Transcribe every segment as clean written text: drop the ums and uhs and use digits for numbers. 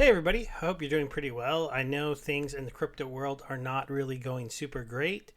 Hey everybody, hope you're doing pretty well. I know things in the crypto world are not really going super great,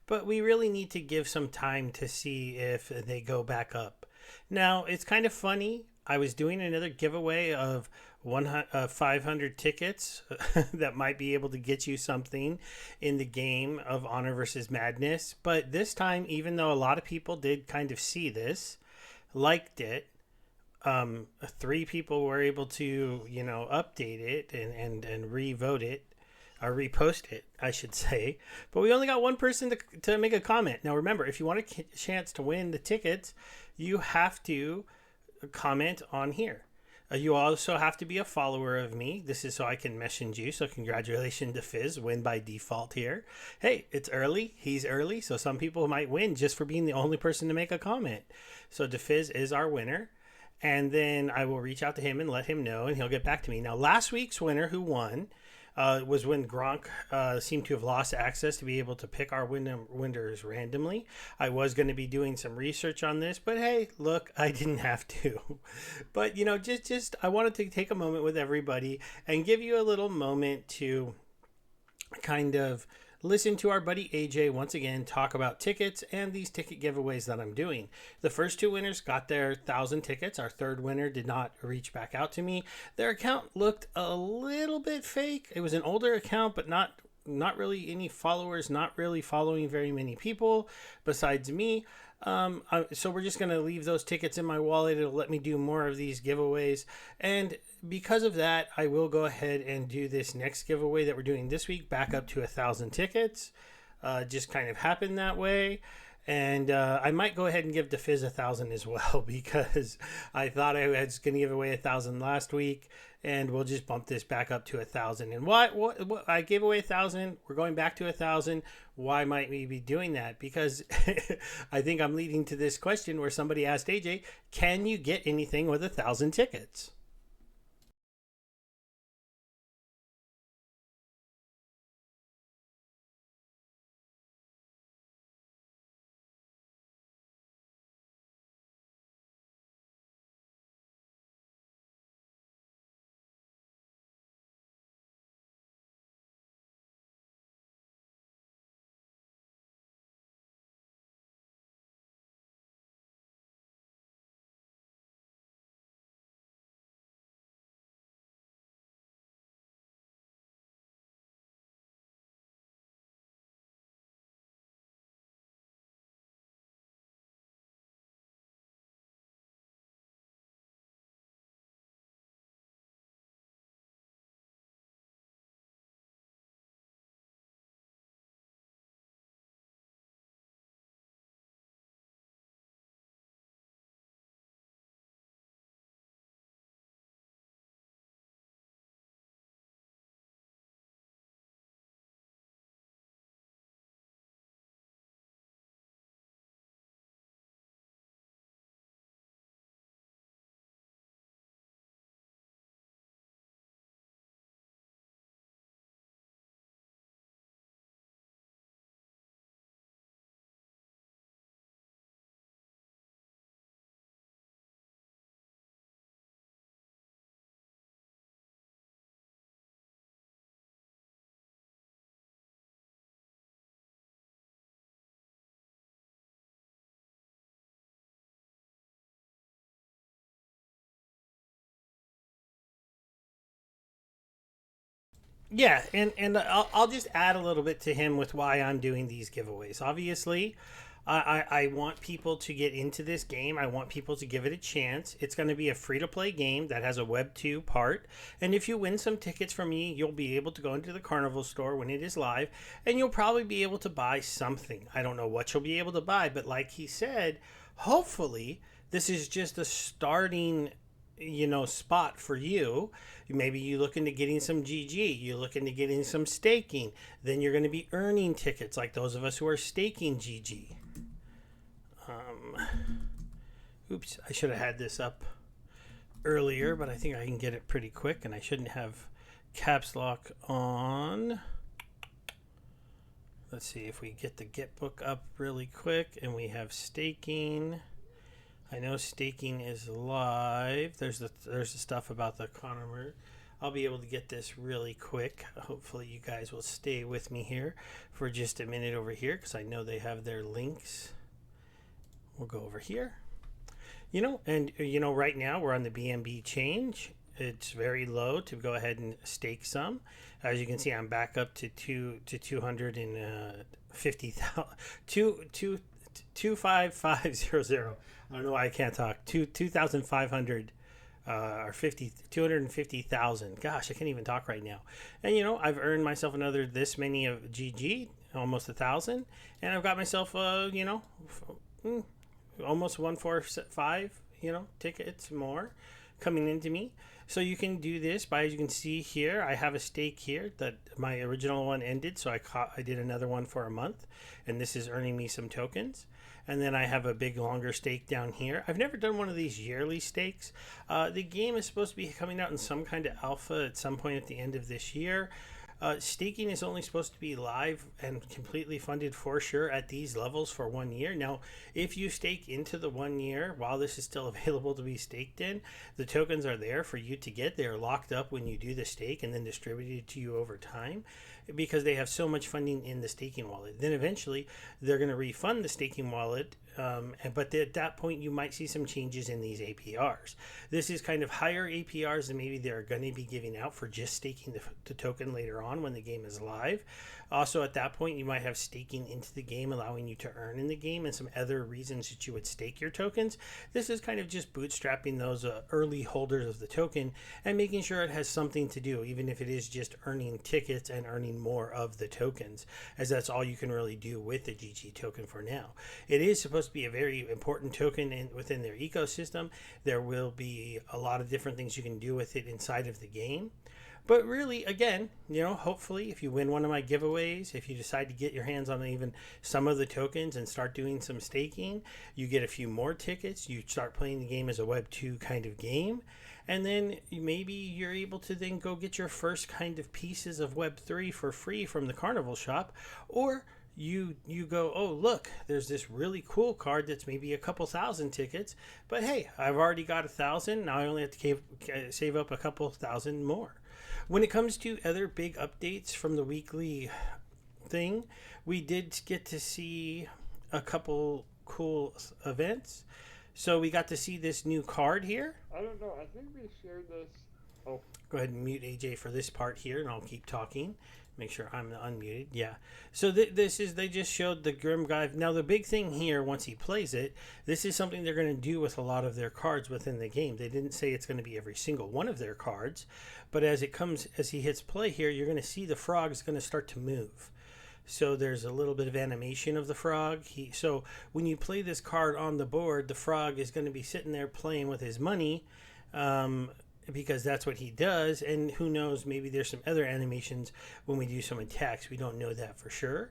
but we really need to give some time to see if they go back up. Now, it's kind of funny. I was doing another giveaway of 500 tickets that might be able to get you something in the game of Honor versus Madness, but this time, even though a lot of people did kind of see this, liked it, three people were able to, update it and re-vote it or repost it, I should say. But we only got one person to make a comment. Now, remember, if you want a chance to win the tickets, you have to comment on here. You also have to be a follower of me. This is so I can message you. So congratulations to Fizz, win by default here. Hey, it's early. He's early, so some people might win just for being the only person to make a comment. So DeFizz is our winner, and then I will reach out to him and let him know, and he'll get back to me. Now, last week's winner who won was when Gronk seemed to have lost access to be able to pick our winners randomly. I was going to be doing some research on this, but hey, look, I didn't have to. But just I wanted to take a moment with everybody and give you a little moment to kind of listen to our buddy AJ once again talk about tickets and these ticket giveaways that I'm doing. The first two winners got their 1,000 tickets. Our third winner did not reach back out to me. Their account looked a little bit fake. It was an older account, but not really any followers, not really following very many people besides me. So we're just going to leave those tickets in my wallet. It'll let me do more of these giveaways. And because of that, I will go ahead and do this next giveaway that we're doing this week back up to 1,000 tickets. Just kind of happened that way. And I might go ahead and give DeFizz 1,000 as well because I thought I was going to give away 1,000 last week, and we'll just bump this back up to 1,000. And what I gave away 1,000, we're going back to 1,000. Why might we be doing that? Because I think I'm leading to this question where somebody asked AJ, "Can you get anything with 1,000 tickets?" Yeah, and I'll just add a little bit to him with why I'm doing these giveaways. Obviously, I want people to get into this game. I want people to give it a chance. It's going to be a free to play game that has a Web 2 part. And if you win some tickets from me, you'll be able to go into the Carnival store when it is live, and you'll probably be able to buy something. I don't know what you'll be able to buy, but like he said, hopefully, this is just a starting spot for you. Maybe you look into getting some GG, you look into getting some staking, then you're going to be earning tickets like those of us who are staking GG. Oops, I should have had this up earlier, but I think I can get it pretty quick, and I shouldn't have caps lock on. Let's see if we get the get book up really quick, and we have staking. I know staking is live. There's the stuff about the Conor. I'll be able to get this really quick. Hopefully, you guys will stay with me here for just a minute over here because I know they have their links. We'll go over here. Right now we're on the BNB change. It's very low to go ahead and stake some. As you can see, I'm back up to 255,000. I don't know why I can't talk. 2,500 or 250,000. Gosh, I can't even talk right now. And I've earned myself another this many of GG, almost 1,000, and I've got myself almost 145 tickets more coming into me. So you can do this by, as you can see here, I have a stake here that my original one ended, so I did another one for a month, and this is earning me some tokens. And then I have a big longer stake down here. I've never done one of these yearly stakes. The game is supposed to be coming out in some kind of alpha at some point at the end of this year. Staking is only supposed to be live and completely funded for sure at these levels for 1 year. Now, if you stake into the 1 year while this is still available to be staked in, the tokens are there for you to get. They are locked up when you do the stake and then distributed to you over time because they have so much funding in the staking wallet. Then eventually they're going to refund the staking wallet. But at that point, you might see some changes in these APRs. This is kind of higher APRs than maybe they're going to be giving out for just staking the token later on when the game is live. Also, at that point, you might have staking into the game, allowing you to earn in the game, and some other reasons that you would stake your tokens. This is kind of just bootstrapping those early holders of the token and making sure it has something to do, even if it is just earning tickets and earning more of the tokens, as that's all you can really do with the GG token for now. It is supposed to be a very important token within their ecosystem. There will be a lot of different things you can do with it inside of the game. But really, again, hopefully if you win one of my giveaways, if you decide to get your hands on even some of the tokens and start doing some staking, you get a few more tickets, you start playing the game as a Web 2 kind of game, and then maybe you're able to then go get your first kind of pieces of Web 3 for free from the Carnival shop, or you go, oh, look, there's this really cool card that's maybe a couple thousand tickets, but hey, I've already got 1,000, now I only have to save up a couple thousand more. When it comes to other big updates from the weekly thing, we did get to see a couple cool events. So we got to see this new card here. I don't know. I think we shared this. Oh. Go ahead and mute AJ for this part here, and I'll keep talking. Make sure I'm unmuted. Yeah. So they just showed the Grimgrive. Now the big thing here, once he plays it, this is something they're going to do with a lot of their cards within the game. They didn't say it's going to be every single one of their cards, but as he hits play here, you're going to see the frog is going to start to move. So there's a little bit of animation of the frog. So when you play this card on the board, the frog is going to be sitting there playing with his money. Because that's what he does, and who knows, maybe there's some other animations when we do some attacks. We don't know that for sure.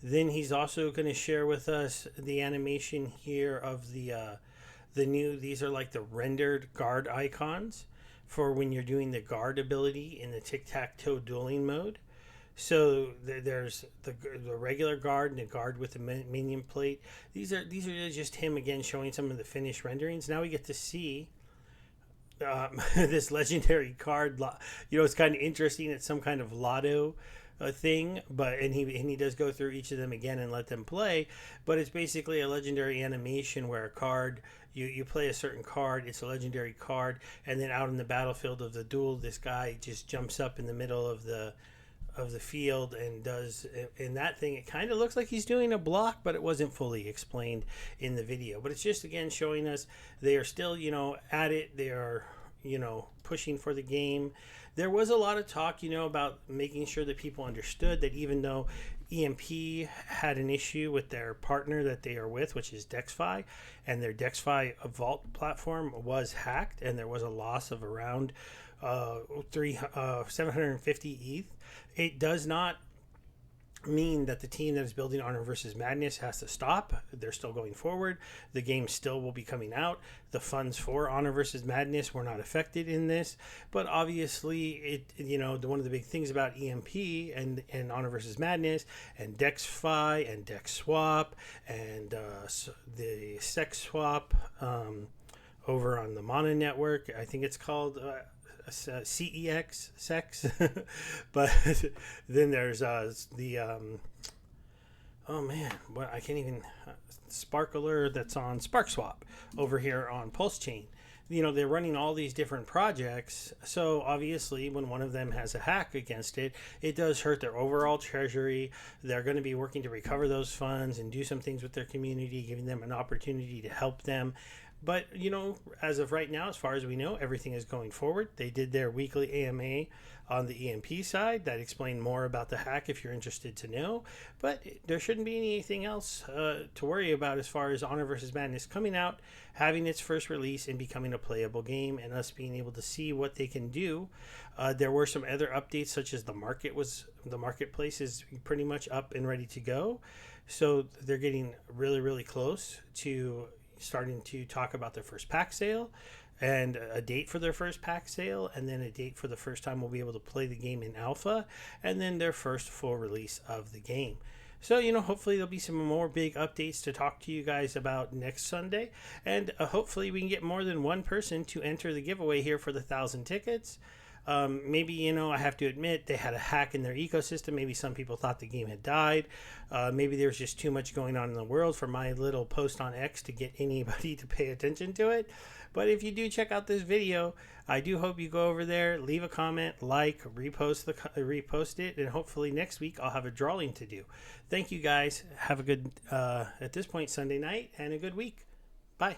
Then he's also going to share with us the animation here of the new, these are like the rendered guard icons for when you're doing the guard ability in the tic-tac-toe dueling mode. So there's the regular guard and the guard with the minion plate. These are just him again showing some of the finished renderings. Now we get to see this legendary card. It's kind of interesting. It's some kind of lotto thing, and he does go through each of them again and let them play, but it's basically a legendary animation where a card, you play a certain card, it's a legendary card, and then out in the battlefield of the duel, this guy just jumps up in the middle of the field and does in that thing. It kind of looks like he's doing a block, but it wasn't fully explained in the video. But it's just again showing us they are still at it. They are pushing for the game. There was a lot of talk about making sure that people understood that even though EMP had an issue with their partner that they are with, which is DexFi, and their DexFi vault platform was hacked, and there was a loss of around 750 ETH. It does not mean that the team that is building Honor vs. Madness has to stop. They're still going forward. The game still will be coming out. The funds for Honor vs. Madness were not affected in this, but obviously one of the big things about EMP and Honor vs. Madness and DexFi and DexSwap and the SexSwap over on the Mana network, I think it's called CEX sex, but then there's the oh man, what I can't even Sparkler that's on SparkSwap over here on Pulse Chain. You know, they're running all these different projects, so obviously when one of them has a hack against it, it does hurt their overall treasury. They're going to be working to recover those funds and do some things with their community, giving them an opportunity to help them. But you know, as of right now, as far as we know, everything is going forward. They did their weekly AMA on the EMP side that explained more about the hack if you're interested to know. But there shouldn't be anything else to worry about as far as Honor vs. Madness coming out, having its first release, and becoming a playable game, and us being able to see what they can do. There were some other updates, such as the marketplace is pretty much up and ready to go. So they're getting really, really close to starting to talk about their first pack sale and a date for their first pack sale, and then a date for the first time we'll be able to play the game in alpha, and then their first full release of the game. So, you know, hopefully there'll be some more big updates to talk to you guys about next Sunday, and hopefully we can get more than one person to enter the giveaway here for the 1,000 tickets. Maybe, you know, I have to admit they had a hack in their ecosystem. Maybe some people thought the game had died. Maybe there's just too much going on in the world for my little post on X to get anybody to pay attention to it. But if you do check out this video, I do hope you go over there, leave a comment, like, repost it, and hopefully next week I'll have a drawing to do. Thank you guys. Have a good, at this point, Sunday night, and a good week. Bye.